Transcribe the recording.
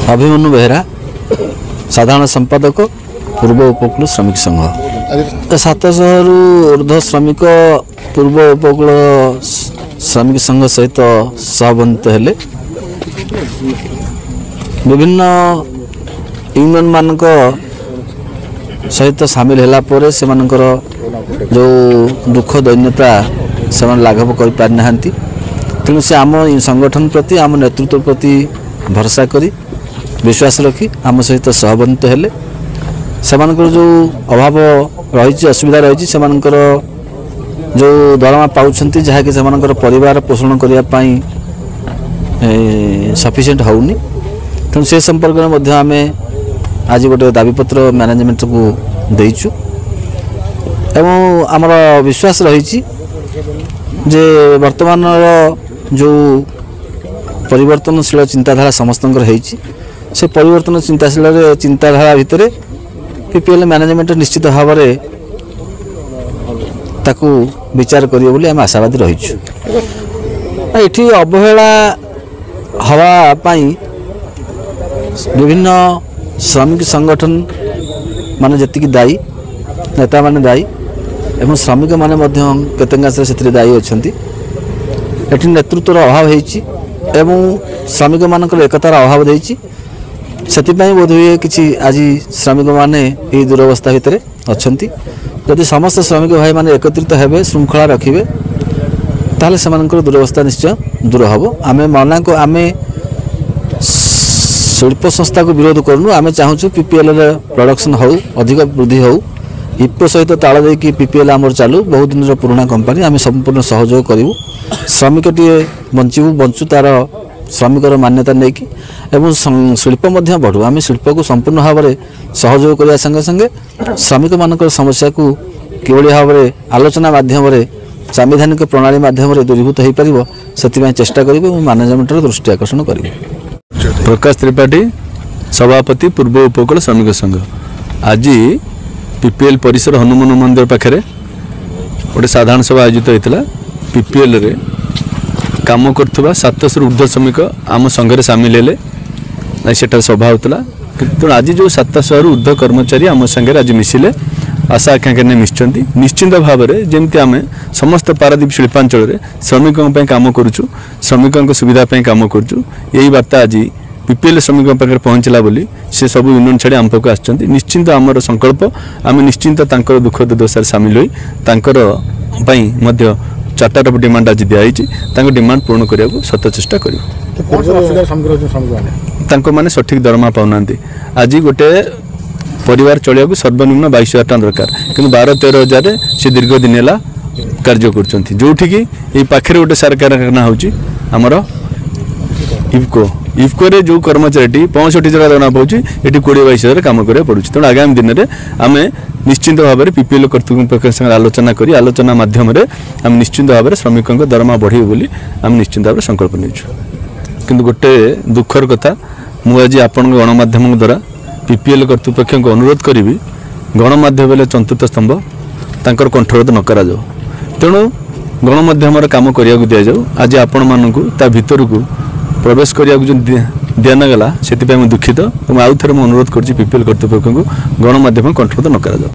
अभिमन्यु बेहरा साधारण संपादक पूर्व उपकूल श्रमिक संघ 700 रु ऊर्ध्व श्रमिक पूर्व उपकूल श्रमिक संघ सहित सहबंधित हेले विभिन्न यूनियन मानक सहित सामिल होला परे से मानकर जो दुख दैन्यता से लाघव कर पारि नाहंती तेणु से आम संगठन प्रति आम नेतृत्व प्रति भरोसा करी विश्वास रखी आम सहित सहबंधित हेले सेमानकर जो अभाव रही असुविधा रही सेमानकर जो दरमा पाउछंती जहाँकि सेमानकर परिवार पोषण करने सफिशिएंट होउनी तेणु से संपर्क में मध्य आमे आज गोटे दाबीपत्र मैनेजमेंट को देइछु एवं आमर विश्वास रही जे वर्तमान जो परिवर्तनशील चिंताधारा समस्तंकर होइछि से परिवर्तन चिंताधारा भितर पीपीएल मैनेजमेंट निश्चित भाव में ताकू विचार करियो बोली आम आशावादी रहीछु एठी अवहेला हवा पाई विभिन्न श्रमिक संगठन माने जतिक दायी नेता माने दायी एवं श्रमिक माने मध्य केतेंगास से दायी अछंती एठी नेतृत्वर अभाव होइछि एवं श्रमिक मानकर एकतार अभाव देइछि सेतिपई बोध हुए किछि आज श्रमिक माने ए दुरवस्था भितर अछंती यदि समस्त श्रमिक भाई माने एकत्रित हेबे श्रृंखला रखिबे ताले सेमानकर दुरवस्था निश्चय दूर हबो आमे मना को आमे शिल्प संस्था को विरोध करनु आमे चाहूछु पीपीएल रे प्रोडक्शन हो अधिक वृद्धि हो इपो सहित ताल दे कि पीपीएल आमर चालू बहुत दिन पुराना कंपनी आमे संपूर्ण सहयोग करिवु श्रमिक टी बंचू बंचू तार श्रमिकर मान्यता नहीं कि एवं शिल्प मध्य बढ़ू आम शिल्प को संपूर्ण भाव में सहयोग करने संगे संगे श्रमिक मानक समस्या को किभली भाव में आलोचना माध्यम संवैधानिक प्रणाली माध्यम दूरीभूत हो पार से चेष्टा करेंगे मैनेजमेंट दृष्टि आकर्षण करेंगे। प्रकाश त्रिपाठी सभापति पूर्व उपकूल श्रमिक संघ आज पीपीएल परिसर हनुमान मंदिर पाखे गोटे साधारण सभा आयोजित होता पीपीएल रे काम कर 700 ऊर्ध्व श्रमिक आम संघरे सामिल हेले सेटा सभा होता तेणु आज जो 700 रु ऊर्ध्व कर्मचारी आम संगे आज मिसिले आशा आकांक्षा मिशिंट निश्चिंत भाव में जमी आम समस्त पारादीप शिल्पांचल में श्रमिकों काम करुचु श्रमिकों सुविधा काम करुचु यही वार्ता आज पीपीएल श्रमिकों पाखे पहुँचला बोली से सब यूनियन छाड़ी आम पाक आस निश्चिंत आमर संकल्प आम निश्चिंत दुख दुर्दशा सामिल हो चार्टर ऑफ डिमांड आज दिखाई डिमांड पूर्ण करने को सत चेष्टा कर सठिक दरमा पाऊना आज गोटे परिवार चलिया सर्वनिम्न 22,000 टका दरकार कि 12-13 हजार से दीर्घ दिन है कार्य कर जोठिक ये पाखे गोटे सार कारखाना होची आमर इफको रे जो कर्मचारी 65 जगह दरना पाँच ये 20-22 हजार कम करा पड़ू तेणु आगामी दिन में आम निश्चिंत भाव में पीपीएल कर्तृपक्ष आलोचना करी आलोचना माध्यम आम निश्चिंत भाव में श्रमिकों दरमा बढ़े बोली आम निश्चिंत भाव संकल्प नेचु किंतु गोटे दुखर कथा मुझे आपण गणमाध्यम द्वारा पीपीएल कर्तृपक्ष को अनुरोध करी गणमाध्यम चतुर्थ स्तंभ तांकर कंठरोध न करा जाओ तेणु गणमाध्यम काम करने दि जाऊ आज आपण मानक भितर को प्रवेश करने जो दिगला से दुखित और आउ थे अनुरोध कर पीपीएल कर्तृपक्ष को गणमाध्यम कंठरोध न करा जाओ।